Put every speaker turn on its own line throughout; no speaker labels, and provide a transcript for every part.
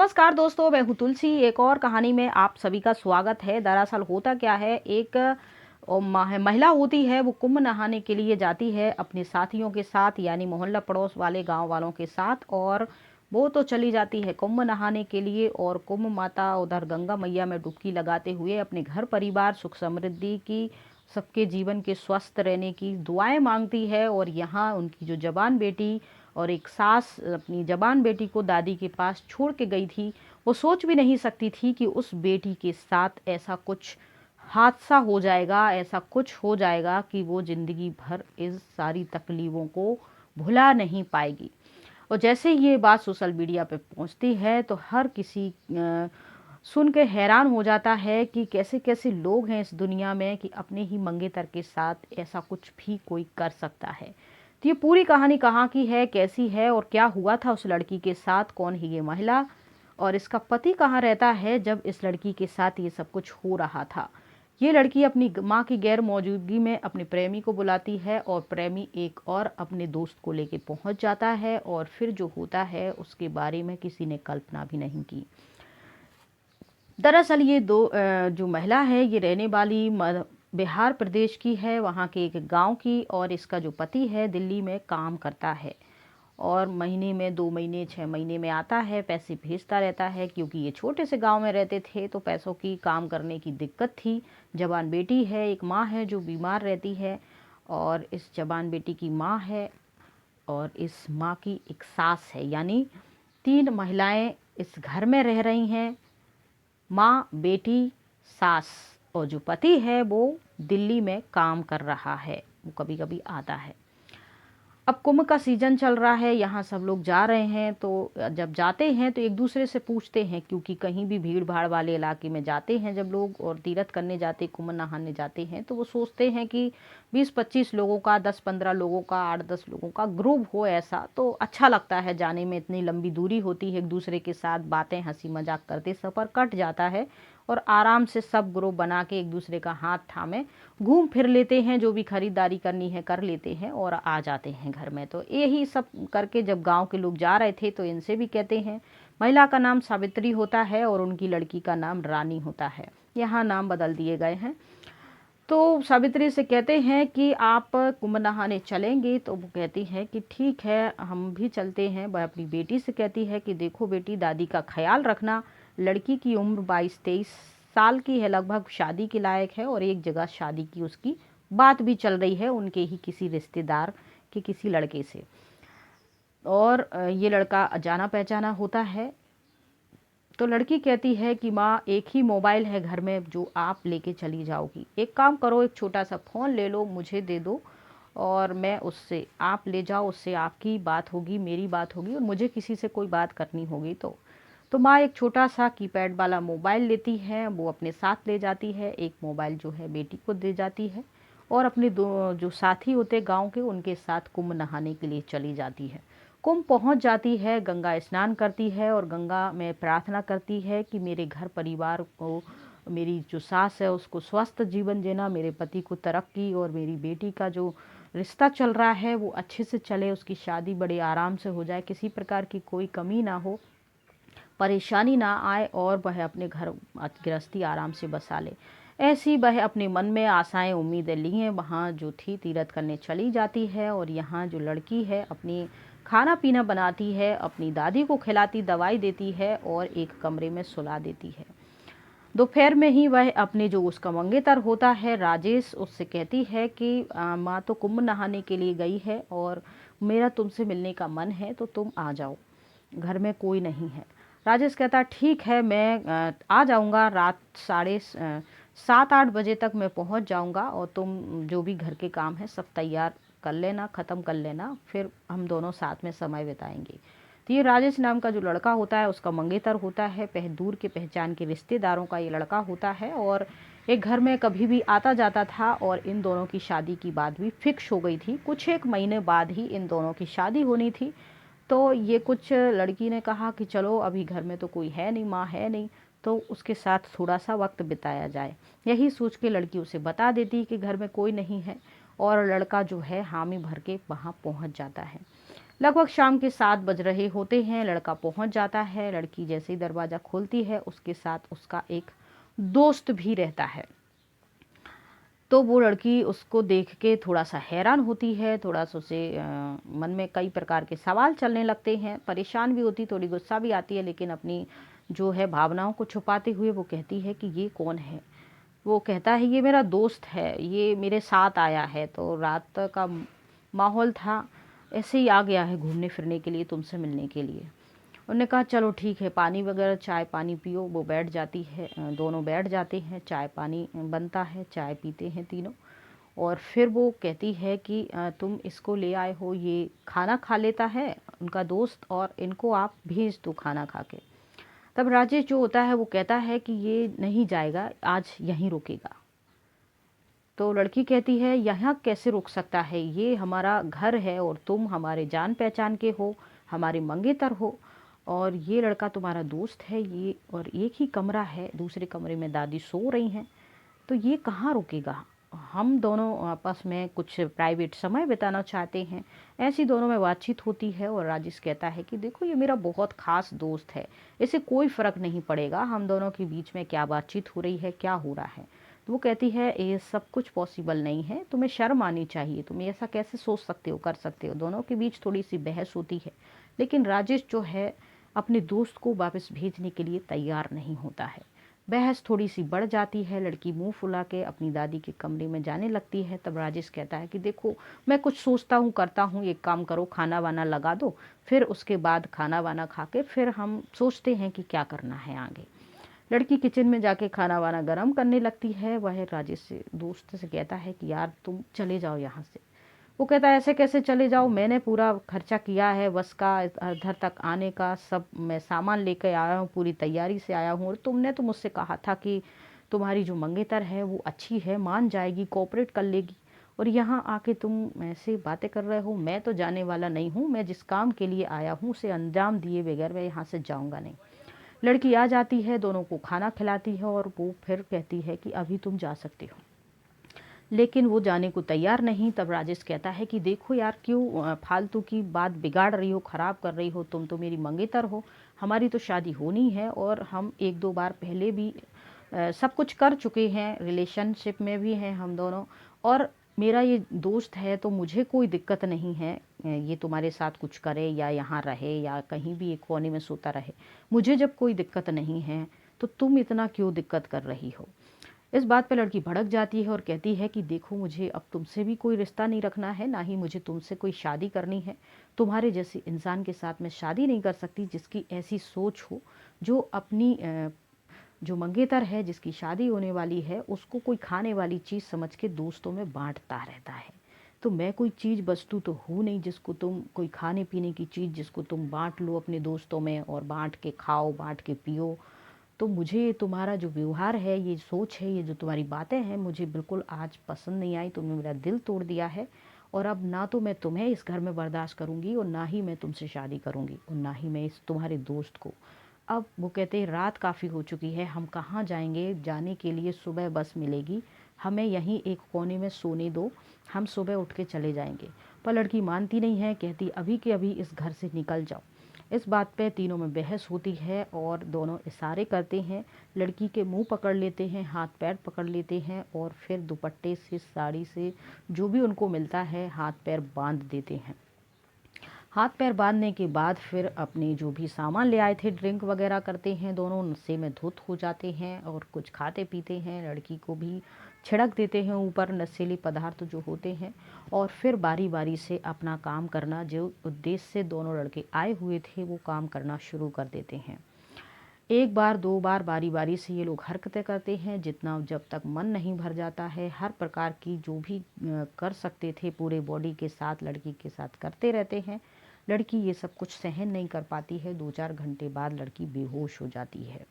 नमस्कार दोस्तों, मैं हूँ तुलसी। एक और कहानी में आप सभी का स्वागत है। दरअसल होता क्या है, एक महिला होती है, वो कुंभ नहाने के लिए जाती है अपने साथियों के साथ, यानी मोहल्ला पड़ोस वाले गांव वालों के साथ। और वो तो चली जाती है कुंभ नहाने के लिए, और कुंभ माता उधर गंगा मैया में डुबकी लगाते हुए अपने घर परिवार सुख समृद्धि की, सबके जीवन के स्वस्थ रहने की दुआएं मांगती है। और यहाँ उनकी जो जवान बेटी और एक सास अपनी जवान बेटी को दादी के पास छोड़ के गई थी, वो सोच भी नहीं सकती थी कि उस बेटी के साथ ऐसा कुछ हादसा हो जाएगा, ऐसा कुछ हो जाएगा कि वो ज़िंदगी भर इस सारी तकलीफ़ों को भुला नहीं पाएगी। और जैसे ये बात सोशल मीडिया पे पहुंचती है तो हर किसी सुन के हैरान हो जाता है कि कैसे कैसे लोग हैं इस दुनिया में कि अपने ही मंगेतर के साथ ऐसा कुछ भी कोई कर सकता है। तो ये पूरी कहानी कहाँ की है, कैसी है और क्या हुआ था उस लड़की के साथ, कौन है ये महिला और इसका पति कहाँ रहता है जब इस लड़की के साथ ये सब कुछ हो रहा था। ये लड़की अपनी माँ की गैर मौजूदगी में अपने प्रेमी को बुलाती है और प्रेमी एक और अपने दोस्त को लेके पहुंच जाता है, और फिर जो होता है उसके बारे में किसी ने कल्पना भी नहीं की। दरअसल ये जो महिला है, ये रहने वाली बिहार प्रदेश की है, वहाँ के एक गांव की। और इसका जो पति है दिल्ली में काम करता है, और महीने में 2 महीने 6 महीने में आता है, पैसे भेजता रहता है। क्योंकि ये छोटे से गांव में रहते थे तो पैसों की काम करने की दिक्कत थी। जवान बेटी है, एक माँ है जो बीमार रहती है, और इस जवान बेटी की माँ है और इस माँ की एक सास है, यानी 3 महिलाएं इस घर में रह रही हैं, माँ, बेटी, सास। और जो पति है वो दिल्ली में काम कर रहा है, वो कभी कभी आता है। अब कुंभ का सीजन चल रहा है, यहाँ सब लोग जा रहे हैं, तो जब जाते हैं तो एक दूसरे से पूछते हैं, क्योंकि कहीं भी भीड़ भाड़ वाले इलाके में जाते हैं जब लोग और तीर्थ करने जाते, कुंभ नहाने जाते हैं, तो वो सोचते हैं कि 20-25 लोगों का, 10-15 लोगों का, 8-10 लोगों का ग्रुप हो, ऐसा तो अच्छा लगता है जाने में। इतनी लंबी दूरी होती है, एक दूसरे के साथ बातें हंसी मजाक करते सफ़र कट जाता है, और आराम से सब ग्रुप बना के एक दूसरे का हाथ थामे घूम फिर लेते हैं, जो भी खरीदारी करनी है कर लेते हैं और आ जाते हैं घर में। तो यही सब करके जब गांव के लोग जा रहे थे तो इनसे भी कहते हैं। महिला का नाम सावित्री होता है और उनकी लड़की का नाम रानी होता है, यहाँ नाम बदल दिए गए हैं। तो सावित्री से कहते हैं कि आप कुंभ नहाने चलेंगे, तो वो कहती है कि ठीक है, हम भी चलते हैं। वह अपनी बेटी से कहती है कि देखो बेटी, दादी का ख्याल रखना, लड़की की उम्र 22-23 साल की है, लगभग शादी के लायक है, और एक जगह शादी की उसकी बात भी चल रही है उनके ही किसी रिश्तेदार के किसी लड़के से। और ये लड़का जाना पहचाना होता है। तो लड़की कहती है कि माँ, एक ही मोबाइल है घर में जो आप लेके चली जाओगी, एक काम करो, एक छोटा सा फ़ोन ले लो, मुझे दे दो, और मैं उससे, आप ले जाओ, उससे आपकी बात होगी, मेरी बात होगी, और मुझे किसी से कोई बात करनी होगी तो माँ एक छोटा सा कीपैड वाला मोबाइल लेती है, वो अपने साथ ले जाती है। एक मोबाइल जो है बेटी को दे जाती है, और अपने दो जो साथी होते गांव के, उनके साथ कुंभ नहाने के लिए चली जाती है। कुंभ पहुंच जाती है, गंगा स्नान करती है और गंगा में प्रार्थना करती है कि मेरे घर परिवार को, मेरी जो सास है उसको स्वस्थ जीवन देना, मेरे पति को तरक्की, और मेरी बेटी का जो रिश्ता चल रहा है वो अच्छे से चले, उसकी शादी बड़े आराम से हो जाए, किसी प्रकार की कोई कमी ना हो, परेशानी ना आए, और वह अपने घर गृहस्थी आराम से बसा ले। ऐसी वह अपने मन में आशाएं उम्मीदें लिए वहाँ जो थी तीर्थ करने चली जाती है। और यहाँ जो लड़की है अपनी खाना पीना बनाती है, अपनी दादी को खिलाती, दवाई देती है और एक कमरे में सुला देती है। दोपहर में ही वह अपने जो उसका मंगेतर होता है राजेश, उससे कहती है कि माँ तो कुंभ नहाने के लिए गई है और मेरा तुमसे मिलने का मन है, तो तुम आ जाओ, घर में कोई नहीं है। राजेश कहता ठीक है, मैं आ जाऊंगा, रात 7:30-8 बजे तक मैं पहुंच जाऊंगा, और तुम जो भी घर के काम है सब तैयार कर लेना, ख़त्म कर लेना, फिर हम दोनों साथ में समय बिताएंगे। तो ये राजेश नाम का जो लड़का होता है उसका मंगेतर होता है, दूर के पहचान के रिश्तेदारों का ये लड़का होता है, और एक घर में कभी भी आता जाता था। और इन दोनों की शादी की बात भी फिक्स हो गई थी, कुछ एक महीने बाद ही इन दोनों की शादी होनी थी। तो ये कुछ लड़की ने कहा कि चलो अभी घर में तो कोई है नहीं, माँ है नहीं, तो उसके साथ थोड़ा सा वक्त बिताया जाए। यही सोच के लड़की उसे बता देती कि घर में कोई नहीं है, और लड़का जो है हामी भर के वहाँ पहुँच जाता है। लगभग शाम के 7 बज रहे होते हैं। लड़का पहुंच जाता है। लड़की जैसे ही दरवाज़ा खोलती है, उसके साथ उसका एक दोस्त भी रहता है। तो वो लड़की उसको देख के थोड़ा-सा हैरान होती है, थोड़ा-सा उसे मन में कई प्रकार के सवाल चलने लगते हैं, परेशान भी होती, थोड़ी गुस्सा भी आती है, लेकिन अपनी जो है भावनाओं को छुपाते हुए वो कहती है कि ये कौन है? वो कहता है ये मेरा दोस्त है, ये मेरे साथ आया है, तो रात का माहौल था, ऐसे ही आ गया है घूमने-फिरने के लिए, तुमसे मिलने के लिए। उन्होंने कहा चलो ठीक है, पानी वगैरह चाय पानी पियो। वो बैठ जाती है, दोनों बैठ जाते हैं, चाय पानी बनता है, चाय पीते हैं तीनों। और फिर वो कहती है कि तुम इसको ले आए हो, ये खाना खा लेता है उनका दोस्त, और इनको आप भेज दो खाना खा के। तब राजेश जो होता है वो कहता है कि ये नहीं जाएगा, आज यहीं रुकेगा। तो लड़की कहती है यहाँ कैसे रुक सकता है, ये हमारा घर है और तुम हमारे जान पहचान के हो, हमारे मंगेतर हो, और ये लड़का तुम्हारा दोस्त है, ये और एक ही कमरा है, दूसरे कमरे में दादी सो रही हैं, तो ये कहाँ रुकेगा। हम दोनों आपस में कुछ प्राइवेट समय बिताना चाहते हैं। ऐसी दोनों में बातचीत होती है और राजेश कहता है कि देखो ये मेरा बहुत ख़ास दोस्त है, इसे कोई फ़र्क नहीं पड़ेगा हम दोनों के बीच में क्या बातचीत हो रही है, क्या हो रहा है। तो वो कहती है ये सब कुछ पॉसिबल नहीं है, तुम्हें शर्म आनी चाहिए, तुम ऐसा कैसे सोच सकते हो, कर सकते हो। दोनों के बीच थोड़ी सी बहस होती है, लेकिन राजेश जो है अपने दोस्त को वापस भेजने के लिए तैयार नहीं होता है। बहस थोड़ी सी बढ़ जाती है, लड़की मुंह फुला के अपनी दादी के कमरे में जाने लगती है। तब राजेश कहता है कि देखो मैं कुछ सोचता हूँ, करता हूँ, एक काम करो खाना वाना लगा दो, फिर उसके बाद खाना वाना खा के फिर हम सोचते हैं कि क्या करना है आगे। लड़की किचन में जाके खाना वाना गर्म करने लगती है। वह राजेश से दोस्त से कहता है कि यार तुम चले जाओ यहाँ से। वो कहता है ऐसे कैसे चले जाओ, मैंने पूरा खर्चा किया है बस का, इधर तक आने का, सब मैं सामान लेकर आया हूँ, पूरी तैयारी से आया हूँ, और तुमने तो मुझसे कहा था कि तुम्हारी जो मंगेतर है वो अच्छी है, मान जाएगी, कोऑपरेट कर लेगी, और यहाँ आके तुम ऐसे बातें कर रहे हो। मैं तो जाने वाला नहीं हूँ, मैं जिस काम के लिए आया हूँ उसे अंजाम दिए बगैर मैं यहाँ से जाऊँगा नहीं। लड़की आ जाती है, दोनों को खाना खिलाती है और वो फिर कहती है कि अभी तुम जा सकते हो, लेकिन वो जाने को तैयार नहीं। तब राजेश कहता है कि देखो यार क्यों फालतू की बात बिगाड़ रही हो, ख़राब कर रही हो, तुम तो मेरी मंगेतर हो, हमारी तो शादी होनी है, और हम एक दो बार पहले भी सब कुछ कर चुके हैं, रिलेशनशिप में भी हैं हम दोनों, और मेरा ये दोस्त है तो मुझे कोई दिक्कत नहीं है ये तुम्हारे साथ कुछ करे या यहाँ रहे या कहीं भी एक कोने में सोता रहे, मुझे जब कोई दिक्कत नहीं है तो तुम इतना क्यों दिक्कत कर रही हो। इस बात पे लड़की भड़क जाती है और कहती है कि देखो मुझे अब तुमसे भी कोई रिश्ता नहीं रखना है, ना ही मुझे तुमसे कोई शादी करनी है। तुम्हारे जैसे इंसान के साथ मैं शादी नहीं कर सकती जिसकी ऐसी सोच हो, जो अपनी जो मंगेतर है जिसकी शादी होने वाली है उसको कोई खाने वाली चीज़ समझ के दोस्तों में बांटता रहता है। तो मैं कोई चीज़ वस्तु तो हूँ नहीं जिसको तुम, कोई खाने पीने की चीज़ जिसको तुम बांट लो अपने दोस्तों में और बांट के खाओ, बांट के पियो। तो मुझे तुम्हारा जो व्यवहार है, ये सोच है, ये जो तुम्हारी बातें हैं, मुझे बिल्कुल आज पसंद नहीं आई, तुमने मेरा दिल तोड़ दिया है, और अब ना तो मैं तुम्हें इस घर में बर्दाश्त करूँगी और ना ही मैं तुमसे शादी करूँगी और ना ही मैं इस तुम्हारे दोस्त को। अब वो कहते हैं रात काफ़ी हो चुकी है, हम कहाँ जाएंगे, जाने के लिए सुबह बस मिलेगी, हमें यहीं एक कोने में सोने दो, हम सुबह उठ के चले जाएंगे। पर लड़की मानती नहीं है, कहती अभी के अभी इस घर से निकल जाओ। इस बात पे तीनों में बहस होती है और दोनों इशारे करते हैं, लड़की के मुंह पकड़ लेते हैं, हाथ पैर पकड़ लेते हैं, और फिर दुपट्टे से, साड़ी से, जो भी उनको मिलता है हाथ पैर बांध देते हैं। हाथ पैर बांधने के बाद फिर अपने जो भी सामान ले आए थे, ड्रिंक वगैरह करते हैं, दोनों नशे में धुत हो जाते हैं और कुछ खाते पीते हैं, लड़की को भी छिड़क देते हैं ऊपर नशीले पदार्थ जो होते हैं, और फिर बारी बारी से अपना काम करना, जो उद्देश्य से दोनों लड़के आए हुए थे वो काम करना शुरू कर देते हैं। एक बार दो बार बारी बारी से ये लोग हरकतें करते हैं, जितना जब तक मन नहीं भर जाता है, हर प्रकार की जो भी कर सकते थे पूरे बॉडी के साथ लड़की के साथ करते रहते हैं। लड़की ये सब कुछ सहन नहीं कर पाती है, 2-4 घंटे बाद लड़की बेहोश हो जाती है।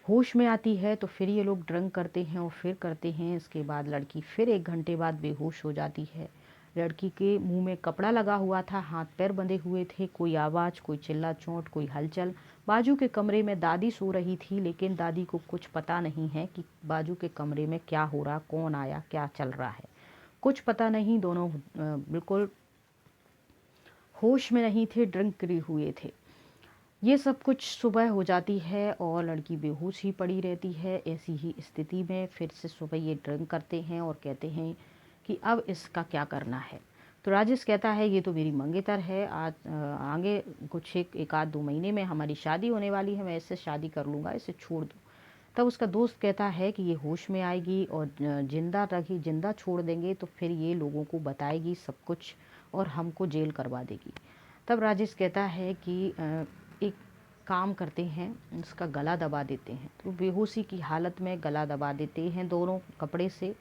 होश में आती है तो फिर ये लोग ड्रंक करते हैं और फिर करते हैं, इसके बाद लड़की फिर 1 घंटे बाद बेहोश हो जाती है। लड़की के मुंह में कपड़ा लगा हुआ था, हाथ पैर बंधे हुए थे, कोई आवाज़, कोई चिल्ला चोट, कोई हलचल। बाजू के कमरे में दादी सो रही थी, लेकिन दादी को कुछ पता नहीं है कि बाजू के कमरे में क्या हो रहा, कौन आया, क्या चल रहा है, कुछ पता नहीं। दोनों बिल्कुल होश में नहीं थे, ड्रिंक करे हुए थे। ये सब कुछ सुबह हो जाती है और लड़की बेहोश ही पड़ी रहती है। ऐसी ही स्थिति में फिर से सुबह ये ड्रिंक करते हैं और कहते हैं कि अब इसका क्या करना है। तो राजेश कहता है ये तो मेरी मंगेतर है, आज आगे कुछ एक आध 2 महीने में हमारी शादी होने वाली है, मैं इससे शादी कर लूँगा, इसे छोड़ दो। तब उसका दोस्त कहता है कि ये होश में आएगी और जिंदा छोड़ देंगे तो फिर ये लोगों को बताएगी सब कुछ और हमको जेल करवा देगी। तब राजेश कहता है कि एक काम करते हैं, उसका गला दबा देते हैं। तो बेहोशी की हालत में गला दबा देते हैं दोनों कपड़े से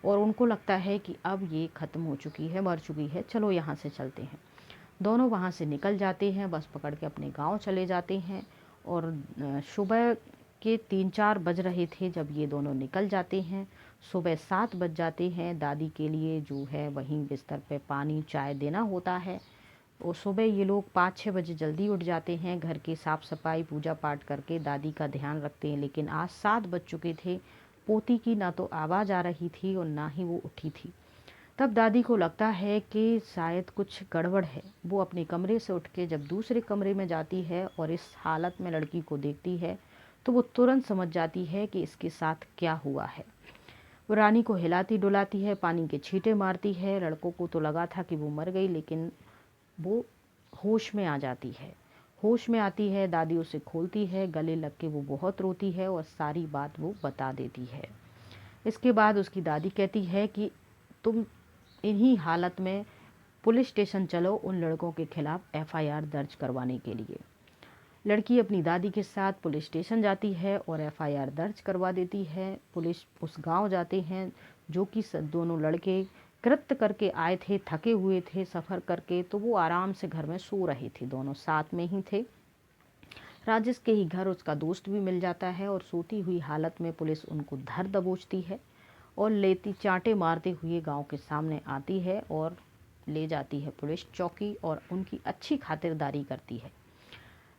और उनको लगता है कि अब ये ख़त्म हो चुकी है, मर चुकी है, चलो यहाँ से चलते हैं। दोनों वहाँ से निकल जाते हैं, बस पकड़ के अपने गांव चले जाते हैं। और सुबह के 3-4 बज रहे थे जब ये दोनों निकल जाते हैं। सुबह 7 बज जाते हैं। दादी के लिए जो है वहीं बिस्तर पे पानी चाय देना होता है। और सुबह ये लोग 5-6 बजे जल्दी उठ जाते हैं, घर की साफ़ सफाई पूजा पाठ करके दादी का ध्यान रखते हैं। लेकिन आज 7 बज चुके थे, पोती की ना तो आवाज़ आ रही थी और ना ही वो उठी थी। तब दादी को लगता है कि शायद कुछ गड़बड़ है। वो अपने कमरे से उठ के जब दूसरे कमरे में जाती है और इस हालत में लड़की को देखती है तो वो तुरंत समझ जाती है कि इसके साथ क्या हुआ है। वो रानी को हिलाती डुलाती है, पानी के छींटे मारती है। लड़कों को तो लगा था कि वो मर गई, लेकिन वो होश में आ जाती है। होश में आती है, दादी उसे खोलती है, गले लग के वो बहुत रोती है और सारी बात वो बता देती है। इसके बाद उसकी दादी कहती है कि तुम इन्हीं हालत में पुलिस स्टेशन चलो उन लड़कों के खिलाफ एफआईआर दर्ज करवाने के लिए। लड़की अपनी दादी के साथ पुलिस स्टेशन जाती है और एफआईआर दर्ज करवा देती है। पुलिस उस गांव जाते हैं जो कि दोनों लड़के कृत्य करके आए थे, थके हुए थे सफ़र करके, तो वो आराम से घर में सो रहे थे, दोनों साथ में ही थे। राजेश के ही घर उसका दोस्त भी मिल जाता है और सोती हुई हालत में पुलिस उनको धर दबोचती है और लेती चांटे मारते हुए गांव के सामने आती है और ले जाती है पुलिस चौकी और उनकी अच्छी खातिरदारी करती है।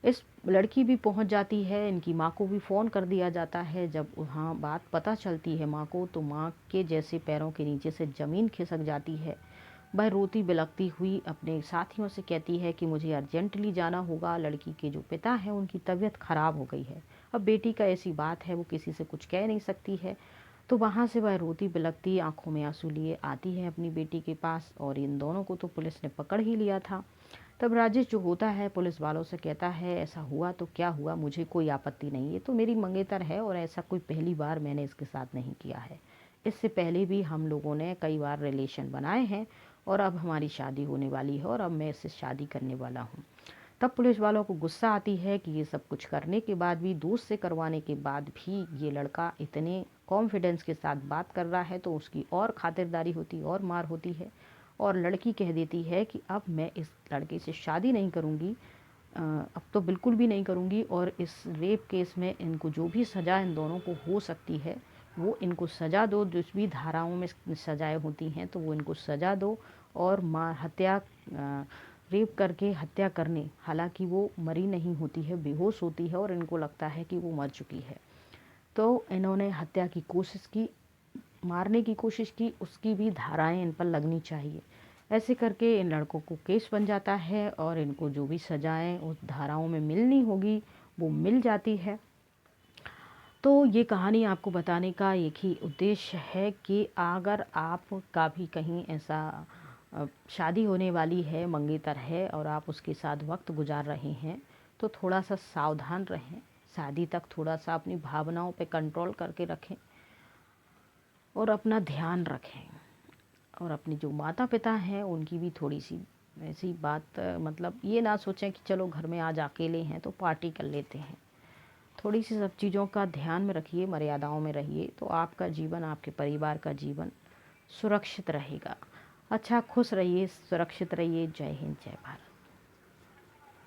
इस लड़की भी पहुंच जाती है, इनकी माँ को भी फ़ोन कर दिया जाता है। जब वहाँ बात पता चलती है माँ को, तो माँ के जैसे पैरों के नीचे से ज़मीन खिसक जाती है। वह रोती बिलखती हुई अपने साथियों से कहती है कि मुझे अर्जेंटली जाना होगा, लड़की के जो पिता हैं उनकी तबीयत ख़राब हो गई है। अब बेटी का ऐसी बात है, वो किसी से कुछ कह नहीं सकती है। तो वहाँ से वह रोती बिलखती आंखों में आंसू लिए आती है अपनी बेटी के पास और इन दोनों को तो पुलिस ने पकड़ ही लिया था। तब राजेश जो होता है पुलिस वालों से कहता है ऐसा हुआ तो क्या हुआ, मुझे कोई आपत्ति नहीं है, तो मेरी मंगेतर है और ऐसा कोई पहली बार मैंने इसके साथ नहीं किया है। इससे पहले भी हम लोगों ने कई बार रिलेशन बनाए हैं और अब हमारी शादी होने वाली है और अब मैं इससे शादी करने वाला हूँ। तब पुलिस वालों को गुस्सा आती है कि ये सब कुछ करने के बाद भी, दोस्त से करवाने के बाद भी ये लड़का इतने कॉन्फिडेंस के साथ बात कर रहा है, तो उसकी और खातिरदारी होती और मार होती है। और लड़की कह देती है कि अब मैं इस लड़के से शादी नहीं करूँगी, अब तो बिल्कुल भी नहीं करूँगी और इस रेप केस में इनको जो भी सज़ा इन दोनों को हो सकती है वो इनको सज़ा दो, जिस भी धाराओं में सज़ाएँ होती हैं तो वो इनको सज़ा दो। और रेप करके हत्या करने, हालांकि वो मरी नहीं होती है, बेहोश होती है और इनको लगता है कि वो मर चुकी है, तो इन्होंने हत्या की कोशिश की, मारने की कोशिश की, उसकी भी धाराएं इन पर लगनी चाहिए। ऐसे करके इन लड़कों को केस बन जाता है और इनको जो भी सजाएं उस धाराओं में मिलनी होगी वो मिल जाती है। तो ये कहानी आपको बताने का एक ही उद्देश्य है कि अगर आपका भी कहीं ऐसा शादी होने वाली है, मंगेतर है और आप उसके साथ वक्त गुजार रहे हैं, तो थोड़ा सा सावधान रहें। शादी तक थोड़ा सा अपनी भावनाओं पे कंट्रोल करके रखें और अपना ध्यान रखें। और अपने जो माता पिता हैं उनकी भी थोड़ी सी ऐसी बात, मतलब ये ना सोचें कि चलो घर में आज अकेले हैं तो पार्टी कर लेते हैं। थोड़ी सी सब चीज़ों का ध्यान में रखिए, मर्यादाओं में रहिए, तो आपका जीवन, आपके परिवार का जीवन सुरक्षित रहेगा। अच्छा, खुश रहिए, सुरक्षित रहिए। जय हिंद, जय भारत।